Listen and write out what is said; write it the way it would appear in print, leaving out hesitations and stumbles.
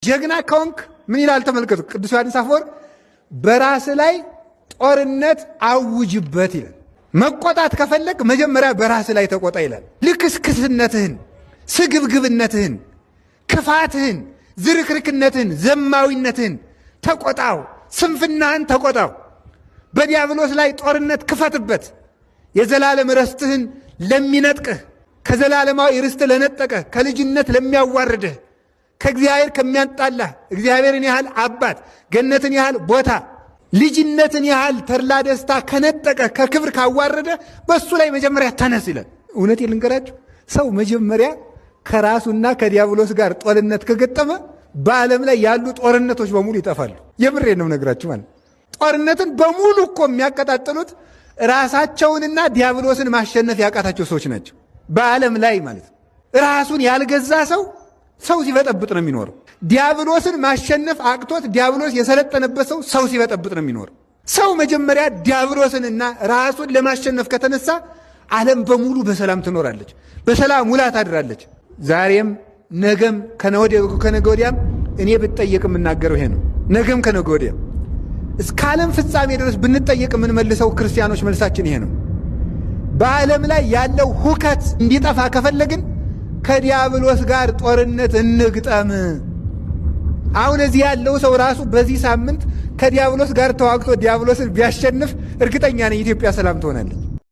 ጀግና ከሆንክ ምን ይላል ተመልከቱ። ቅዱስ ዮሐንስ አፈወርቅ በራስ ላይ ጦርነት አውጅበት ይላል። መቆጣት ከፈለግ መጀመሪያ በራስ ላይ ተቆጣ ይላል። ልክስክስነትህን፣ ስግብግብነትህን፣ ክፋትህን፣ ዝርክርክነትህን፣ ዘማዊነትህን ተቆጣው። ስንፍናህን ተቆጣው። በዲያብሎስ ላይ ጦርነት ክፈትበት። የዘላለም ርስትህን ለሚነጥቅህ፣ ከዘላለማዊ ርስት ለነጠቀህ፣ ከልጅነት ለሚያዋርድህ፣ ከእግዚአብሔር ከሚያጣላህ፣ እግዚአብሔርን ያህል አባት፣ ገነትን ያህል ቦታ፣ ልጅነትን ያህል ተድላ ደስታ ከነጠቀ፣ ከክብር ካዋረደ በሱ ላይ መጀመሪያ ተነስ ይላል። እውነት ልንገራችሁ፣ ሰው መጀመሪያ ከራሱና ከዲያብሎስ ጋር ጦርነት ከገጠመ በዓለም ላይ ያሉ ጦርነቶች በሙሉ ይጠፋሉ። የምሬ ነው ነግራችሁ ማለት ጦርነትን በሙሉ እኮ የሚያቀጣጥሉት ራሳቸውንና ዲያብሎስን ማሸነፍ ያቃታቸው ሰዎች ናቸው። በዓለም ላይ ማለት ነው። ራሱን ያልገዛ ሰው ሲበጠብጥ ነው የሚኖረው። ዲያብሎስን ማሸነፍ አቅቶት ዲያብሎስ የሰለጠነበት ሰው ሲበጠብጥ ነው የሚኖረው። ሰው መጀመሪያ ዲያብሎስንና ራሱን ለማሸነፍ ከተነሳ ዓለም በሙሉ በሰላም ትኖራለች፣ በሰላም ውላ ታድራለች። ዛሬም ነገም ከነገ ወዲያም እኔ ብጠየቅ የምናገረው ይሄ ነው። ነገም ከነገ ወዲያም እስከ ዓለም ፍጻሜ ድረስ ብንጠየቅ የምንመልሰው ክርስቲያኖች መልሳችን ይሄ ነው። በዓለም ላይ ያለው ሁከት እንዲጠፋ ከፈለግን ከዲያብሎስ ጋር ጦርነት እንግጠም። አሁን እዚህ ያለው ሰው ራሱ በዚህ ሳምንት ከዲያብሎስ ጋር ተዋግቶ ዲያብሎስን ቢያሸንፍ እርግጠኛ ነኝ ኢትዮጵያ ሰላም ትሆናለች።